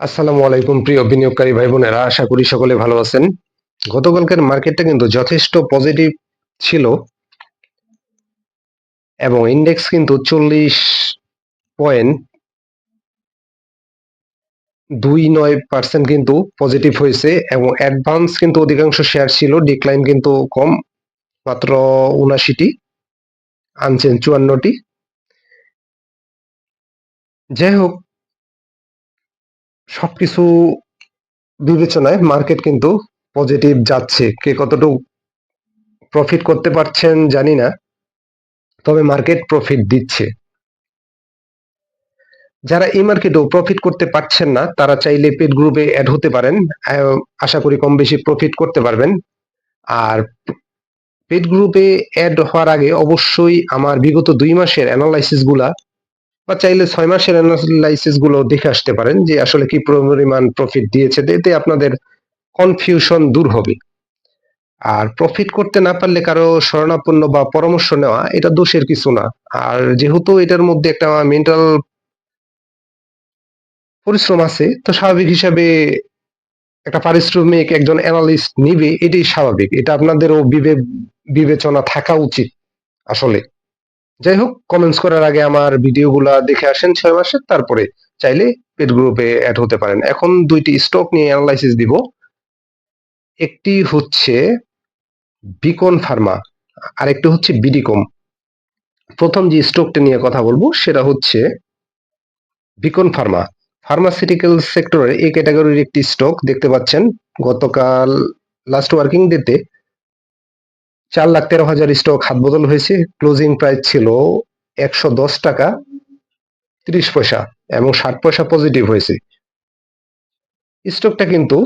আসসালামু আলাইকুম প্রিয় বিনিয়োগকারী ভাই বোনেরা, আশা করি সকলে ভালো আছেন। গতকালকের মার্কেটটা কিন্তু যথেষ্ট পজিটিভ ছিল এবং ইন্ডেক্স কিন্তু 40.29% কিন্তু পজিটিভ হয়েছে এবং অ্যাডভান্স কিন্তু অধিকাংশ শেয়ার ছিল, ডিক্লাইন কিন্তু কম, মাত্র ৭৯টি, আনচেঞ্জ ৫৪টি। যাই হোক, সবকিছু বিবেচনায় মার্কেট কিন্তু পজিটিভ যাচ্ছে। কে কতটুকু প্রফিট করতে পারছেন জানি না, তবে মার্কেট প্রফিট দিচ্ছে। যারা এই মার্কেটেও প্রফিট করতে পারছেন না তারা চাইলে পেড গ্রুপে অ্যাড হতে পারেন। আশা করি কম বেশি প্রফিট করতে পারবেন। আর পেড গ্রুপে অ্যাড হওয়ার আগে অবশ্যই আমার বিগত ২ মাসের অ্যানালাইসিস গুলা বা চাইলে ৬ মাসের অ্যানালাইসিস গুলো দেখে আসতে পারেন যে আসলে কি পরিমাণ প্রফিট দিয়েছে। এতে আপনাদের কনফিউশন দূর হবে। আর প্রফিট করতে না পারলে কারো শরণাপন্ন বা পরামর্শ নেওয়া এটা দোষের কিছু না। আর যেহেতু এটার মধ্যে একটা মেন্টাল পরিশ্রম আছে, তো স্বাভাবিক হিসাবে একটা পারিশ্রমিক একজন অ্যানালিস্ট নিবে, এটাই স্বাভাবিক। এটা আপনাদেরও বিবেচনা থাকা উচিত আসলে। যাই হোক, কমেন্টস করার আগে আমার ভিডিওগুলা দেখে আসেন ৬ মাসের, তারপরে চাইলে পেড গ্রুপে অ্যাড হতে পারেন। এখন ২টি স্টক নিয়ে অ্যানালাইসিস দিব। একটি হচ্ছে বিকন ফার্মা, আরেকটি হচ্ছে বিডিকম। প্রথম যে স্টকটা নিয়ে কথা বলবো সেটা হচ্ছে বিকন ফার্মা। ফার্মাসিউটিক্যাল সেক্টরের এই ক্যাটাগরির একটি স্টক দেখতে পাচ্ছেন। গতকাল লাস্ট ওয়ার্কিং ডেতে ৪,১৩,০০০ স্টক হাতবদল হয়েছে। ক্লোজিং প্রাইস ছিল ১১০ টাকা ৩০ পয়সা এবং ৬০ পয়সা পজিটিভ হয়েছে। স্টকটা কিন্তু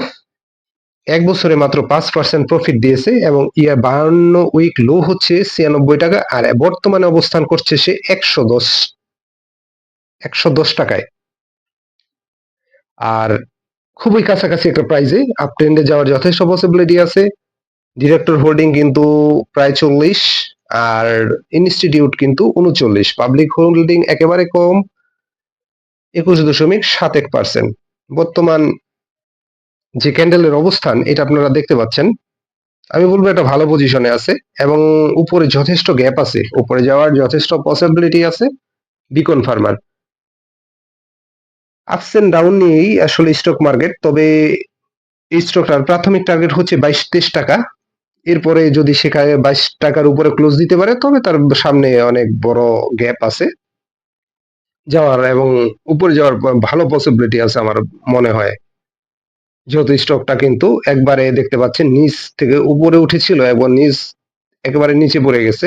১ বছরে মাত্র ৫% প্রফিট দিয়েছে এবং ৫২ উইক লো হচ্ছে ৯৬ টাকা, আর বর্তমানে অবস্থান করছে সে ১১০ টাকায়। আর খুবই কাছাকাছি একটা প্রাইজে আপ ট্রেন্ডে যাওয়ার যথেষ্ট পসিবিলিটি আছে। ডিরেক্টর হোল্ডিং কিন্তু প্রায় ৪০, আর ইনস্টিটিউট কিন্তু ৩৯। পাবলিক হোল্ডিং একেবারে কম, ২১.৭১%। বর্তমান যে ক্যান্ডেলের অবস্থান এটা আপনারা দেখতে পাচ্ছেন। আমি বলবো এটা ভালো পজিশনে আছে এবং উপরে যথেষ্ট গ্যাপ আছে, উপরে যাওয়ার যথেষ্ট পসিবিলিটি আছে বিকন ফার্মার। আপস এন্ড ডাউন নিয়েই আসলে স্টক মার্কেট, তবে এই স্টকটার প্রাথমিক টার্গেট হচ্ছে ২২-২৩ টাকা। এরপরে যদি সেখানে ২২ টাকার উপরে ক্লোজ দিতে পারে তবে তার সামনে অনেক বড় গ্যাপ আছে যাওয়ার, এবং উপরে যাওয়ার ভালো পসিবিলিটি আছে আমার মনে হয়। যেহেতু স্টকটা কিন্তু একবারে দেখতে পাচ্ছেন নিচ থেকে উপরে উঠেছিল এবং একেবারে নিচে পড়ে গেছে।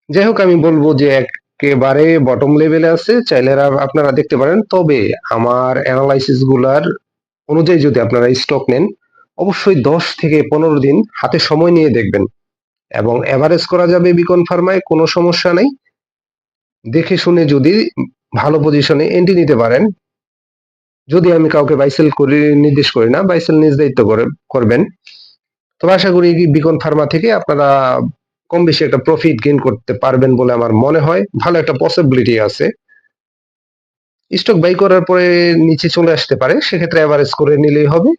যাই হোক, আমি বলবো যে একেবারে বটম লেভেলে আছে, চাইলে আপনারা দেখতে পারেন। তবে আমার অ্যানালাইসিস গুলার অনুযায়ী যদি আপনারা স্টক নেন, অবশ্যই ১০ থেকে ১৫ দিন হাতে সময় নিয়ে দেখবেন এবং এভারেজ করা যাবে বিকন ফার্মায়, কোনো সমস্যা নেই। দেখে শুনে যদি ভালো পজিশনে এন্ট্রি নিতে পারেন, যদি আমি কাউকে বাইসেল করে নির্দেশ করি না, বাইসেল নিজ দায়িত্ব করবেন, তবে আশা করি বিকন ফার্মা থেকে আপনারা কম বেশি একটা প্রফিট গেইন করতে পারবেন বলে আমার মনে হয়। ভালো একটা পসিবিলিটি আছে। স্টক বাই করার পরে নিচে চলে আসতে পারে, সেক্ষেত্রে এভারেজ করে নিলেই হবে।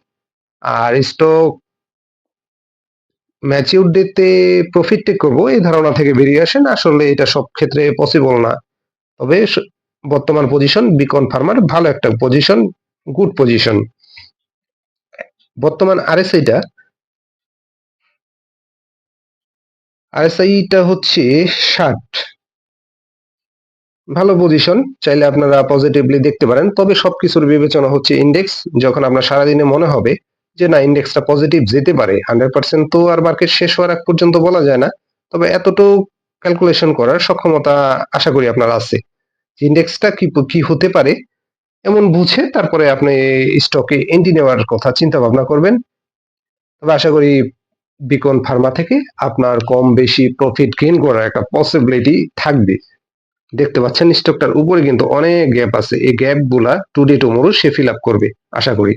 আর স্টক ম্যাচিউর ডেতে প্রফিট টেক করবো এই ধারণা থেকে বেরিয়ে আসেন। আসলে এটা সব ক্ষেত্রে পসিবল না। তবে বর্তমান পজিশন বিকন ফার্মার ভালো একটা পজিশন, গুড পজিশন। বর্তমান আরএসআইটা হচ্ছে ৬০। ভালো পজিশন, চাইলে আপনারা পজিটিভলি দেখতে পারেন। তবে সবকিছুর বিবেচনা হচ্ছে ইন্ডেক্স। যখন আপনার সারাদিনে মনে হবে যে না, ইন্ডেক্সটা পজিটিভ যেতে পারে, 100% তো আর মার্কেট শেষ হওয়ার আগ পর্যন্ত বলা যায় না, তবে এতটুকু ক্যালকুলেশন করার সক্ষমতা আশা করি আপনার আছে। ইন্ডেক্সটা কি কি হতে পারে এমন বুঝে তারপরে আপনি স্টকে এন্ট্রি নেওয়ার কথা চিন্তা ভাবনা করবেন। তবে আশা করি বিকন ফার্মা থেকে আপনার কম বেশি প্রফিট গেইন করার একটা পসিবিলিটি থাকবে। দেখতে পাচ্ছেন স্টকটার উপরে কিন্তু অনেক গ্যাপ আছে, এই গ্যাপ গুলা টুডে টুমোরো সে ফিল আপ করবে আশা করি।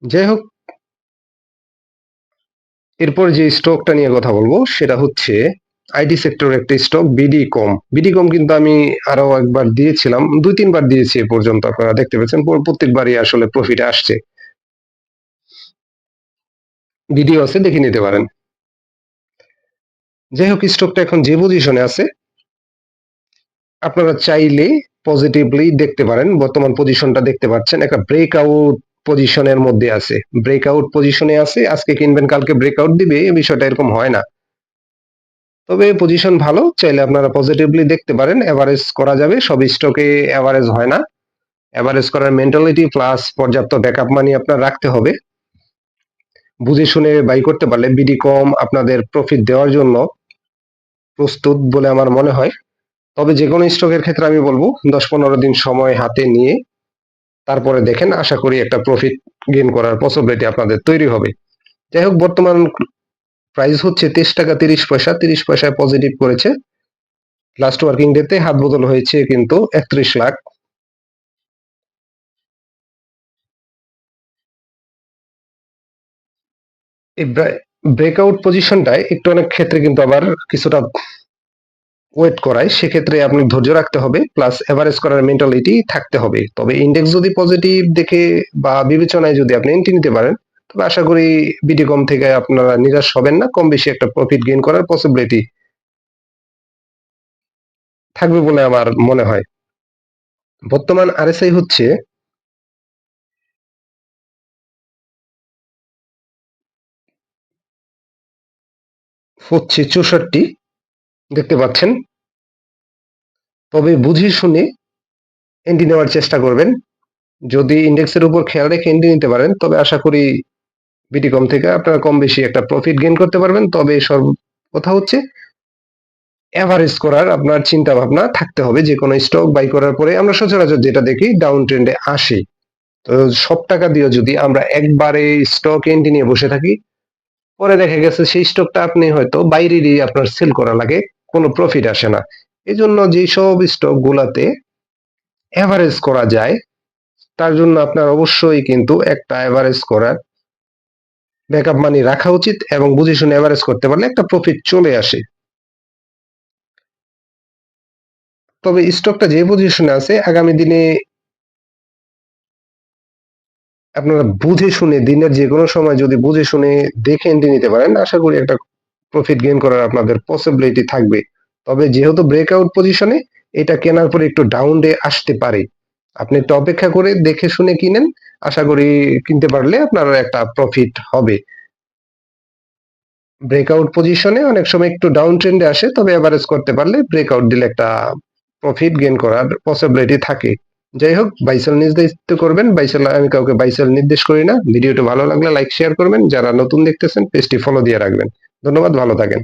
যাই হোক, এরপর যে স্টকটা নিয়ে কথা বলবো সেটা হচ্ছে আইটি সেক্টর একটা স্টক বিডি কম। বিডি কম কিন্তু আমি আরো একবার দিয়েছিলাম, ২-৩ বার দিয়েছি এ পর্যন্ত, আপনারা দেখতে পেয়েছেন। প্রত্যেকবারই আসলে প্রফিটে আসছে। ভিডিও আছে, দেখে নিতে পারেন। যাই হোক, স্টকটা এখন যে পজিশনে আছে আপনারা চাইলে পজিটিভলি দেখতে পারেন। বর্তমান পজিশনটা দেখতে পাচ্ছেন, একটা ব্রেকআউট পজিশনের মধ্যে আছে, ব্রেকআউট পজিশনে আছে। আজকে কিনবেন কালকে ব্রেকআউট দিবে, এই বিষয়টা এরকম হয় না। তবে পজিশন ভালো, চাইলে আপনারা পজিটিভলি দেখতে পারেন। এভারেজ করা যাবে, সব স্টকে এভারেজ হয় না। এভারেজ করার মেন্টালিটি প্লাস পর্যাপ্ত ব্যাকআপ মানি আপনার রাখতে হবে। বুঝে শুনে বাই করতে পারলে বিডি কম আপনাদের প্রফিট দেওয়ার জন্য প্রস্তুত বলে আমার মনে হয়। তবে যে কোনো স্টকের ক্ষেত্রে আমি বলবো 10-15 দিন সময় হাতে নিয়ে তারপরে দেখেন, আশা করি একটা প্রফিট গেইন করার পসিবিলিটি আপনাদের তৈরি হবে। যাই হোক, বর্তমান প্রাইস হচ্ছে 23 টাকা 30 পয়সা, 30 পয়সায় পজিটিভ করেছে। লাস্ট ওয়ার্কিং ডেতে হাত বদল হয়েছে কিন্তু 31 লাখ। এই ব্রেকআউট পজিশনটায় একটু অনেক ক্ষেত্রে কিন্তু আবার কিছুটা ওয়েট করায়, সেক্ষেত্রে আপনি ধৈর্য রাখতে হবে, প্লাস এভারেজ করার মেন্টালিটি থাকতে হবে। তবে ইন্ডেক্স যদি পজিটিভ দেখে বা বিবেচনায় যদি আপনি এন্ট্রি নিতে পারেন, তবে আশা করি বিডি কম থেকে আপনারা নিরাশ হবেন না, কম বেশি একটা প্রফিট গেইন করার পসিবিলিটি থাকবে বলে আমার মনে হয়। বর্তমান আরএসআই হচ্ছে 64, দেখতে পাচ্ছেন। তবে বুঝে শুনে এন্ট্রি নেওয়ার চেষ্টা করবেন। যদি ইন্ডেক্সের উপর খেয়াল রেখে এন্ট্রি নিতে পারেন, তবে আশা করি বিডি কম থেকে আপনারা কম বেশি একটা প্রফিট গেইন করতে পারবেন। তবে কথা হচ্ছে এভারেজ করার আপনার চিন্তা ভাবনা থাকতে হবে। যে কোনো স্টক বাই করার পরে আমরা সচরাচর যেটা দেখি ডাউন ট্রেন্ডে আসি। তো সব টাকা দিয়ে যদি আমরা একবারে স্টক এন্ট্রি নিয়ে বসে থাকি, পরে দেখা গেছে সেই স্টকটা আপনি হয়তো বাইরেরই আপনার সেল করা লাগে, কোনো প্রফিট আসে না। এই জন্য যেসব স্টক গুলাতে এভারেজ করা যায়, তার জন্য আপনার অবশ্যই কিন্তু একটা এভারেজ করার ব্যাকআপ মানি রাখা উচিত, এবং বুঝে শুনে এভারেজ করতে পারলে একটা প্রফিট চলে আসে। তবে স্টকটা যে পজিশনে আছে, আগামী দিনে আপনারা বুঝে শুনে দিনের যে কোনো সময় যদি বুঝে শুনে দেখে এন্ট্রি নিতে পারেন, আশা করি একটা প্রফিট গেইন করার আপনাদের পসিবিলিটি থাকবে। তবে যেহেতু ব্রেকআউট পজিশনে, এটা কেনার পরে একটু ডাউন ডে আসতে পারে। আপনি একটু অপেক্ষা করে দেখে শুনে কিনেন, আশা করি কিনতে পারলে আপনার একটা প্রফিট হবে। ব্রেকআউট পজিশনে অনেক সময় একটু ডাউন ট্রেন্ডে আসে, তবে এভারেজ করতে পারলে ব্রেকআউট দিলে একটা প্রফিট গেইন করার পসিবিলিটি থাকে। যাই হোক, বাইসেল নির্ধারিত করবেন। বাইসেল, আমি কাউকে বাইসেল নির্দেশ করি না। ভিডিওটি ভালো লাগলে লাইক শেয়ার করবেন, যারা নতুন দেখতেছেন পেজটি ফলো দিয়ে রাখবেন। ধন্যবাদ, ভালো থাকেন।